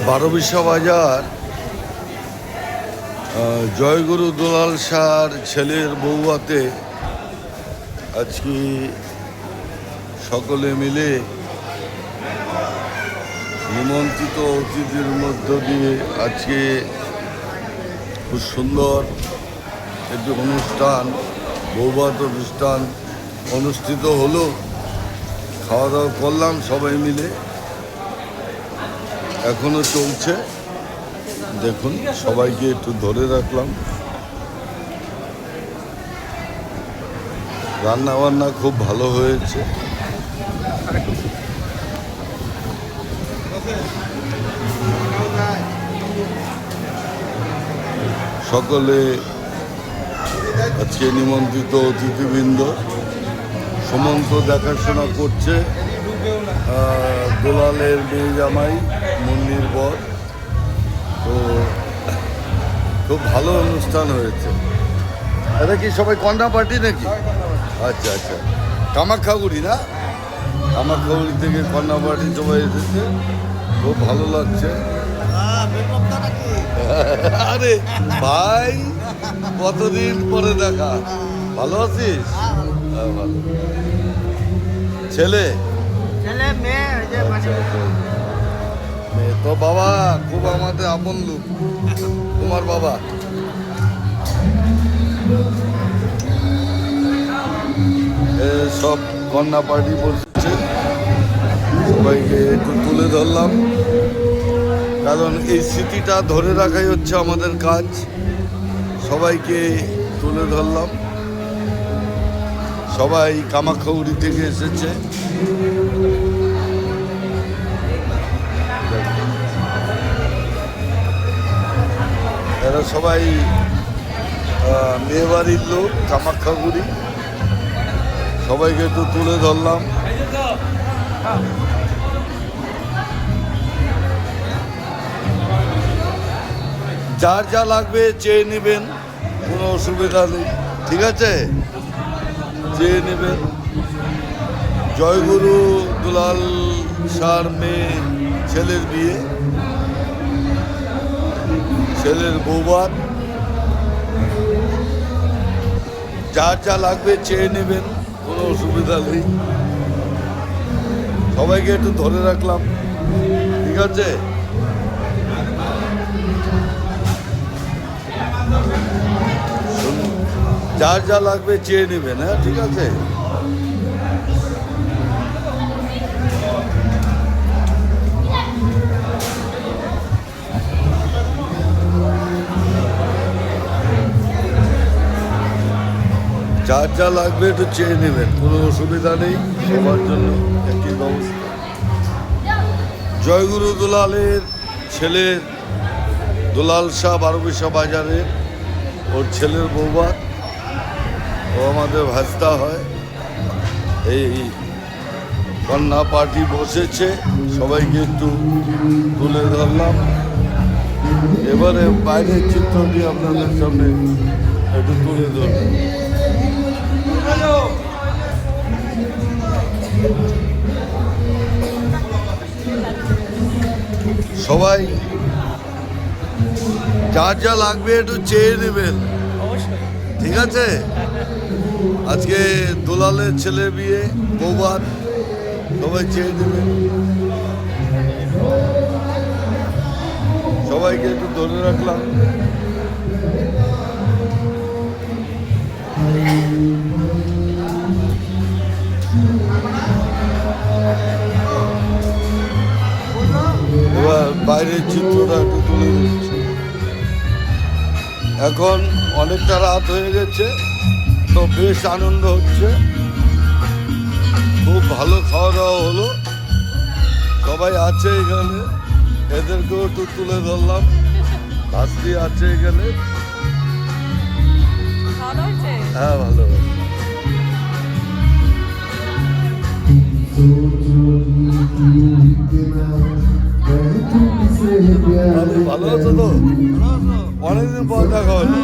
বারোবিশা বাজার জয়গুরু দুলাল শাহর ছেলের বউয়াতে আজকে সকলে মিলে নিমন্ত্রিত অতিথির মধ্য দিয়ে আজকে খুব সুন্দর একটি অনুষ্ঠান, বৌভাত অনুষ্ঠান অনুষ্ঠিত হলো। খাওয়া দাওয়া করলাম সবাই মিলে, এখনো চলছে। দেখুন, সবাইকে একটু ধরে রাখলাম। রান্না বান্না খুব ভালো হয়েছে। সকলে আজকে নিমন্ত্রিত অতিথিবৃন্দ সমন্ত দেখাশোনা করছে দুলালের মেয়ে জামাই মুন্নির বর। তো খুব ভালো অনুষ্ঠান হয়েছে। এটা কি সবাই কন্যা পার্টি নাকি? আচ্ছা আচ্ছা, কামাখ্যাগুড়ি না? কামাখ্যাগুড়ি থেকে কন্যা পার্টি সবাই এসেছে, খুব ভালো লাগছে। আরে ভাই, কতদিন পরে দেখা, ভালো আছিস? ভালো। ছেলে মেয়ে তো বাবা খুব আমাদের আপন লোক, তোমার বাবা। সব কন্যা পার্টি বসছে, সবাইকে একটু তুলে ধরলাম, কারণ এই স্মৃতিটা ধরে রাখাই হচ্ছে আমাদের কাজ। সবাইকে তুলে ধরলাম। সবাই কামাখ্যাগুড়ি থেকে এসেছে। এরা সবাই মেয়ে বাড়ির লোক, কামাখ্যাগুড়ি। সবাইকে একটু তুলে ধরলাম। যার যা লাগবে চেয়ে নেবেন, কোনো অসুবিধা নেই, ঠিক আছে? চেয়ে নেবেন। জয়গুরু দুলাল শাহর মেয়ে ছেলের বিয়ে, ছেলের বৌভাত, যার যা লাগবে চেয়ে নেবেন, কোনো অসুবিধা নেই। সবাইকে একটু ধরে রাখলাম, ঠিক আছে? যার যা লাগবে চেয়ে নেবেন, হ্যাঁ, ঠিক আছে? যার যা লাগবে একটু চেয়ে নেবেন, কোনো অসুবিধা নেই। সবার জন্য একই ব্যবস্থা। জয়গুরু দুলালের ছেলে দুলাল শাহ বারোবিশা বাজারে ওর ছেলের বৌভাত, ও আমাদের ভাস্তা হয়। এই কন্যা পার্টি বসেছে, সবাইকে একটু তুলে ধরলাম। এবারে বাইরের চিত্রটি আপনাদের সামনে একটু তুলে ধরলাম। সবাই যার যা লাগবে একটু চেয়ে নেবেন, ঠিক আছে? আজকে দুলালের ছেলে বিয়ে, বৌভাত, সবাই চেয়ে নেবেন। সবাইকে একটু ধরে রাখলাম। এবার বাইরের চিত্রটা একটু তুলে দিচ্ছি। এখন অনেকটা রাত হয়ে গেছে, তো বেশ আনন্দ হচ্ছে, খুব ভালো খাওয়া দাওয়া হলো। সবাই আছে এখানে, এদেরকেও একটু তুলে ধরলাম। ভাস্তি আছে এখানে, হ্যাঁ, ভালো। ভালো আছো তো? অনেকদিন পর দেখা হলো।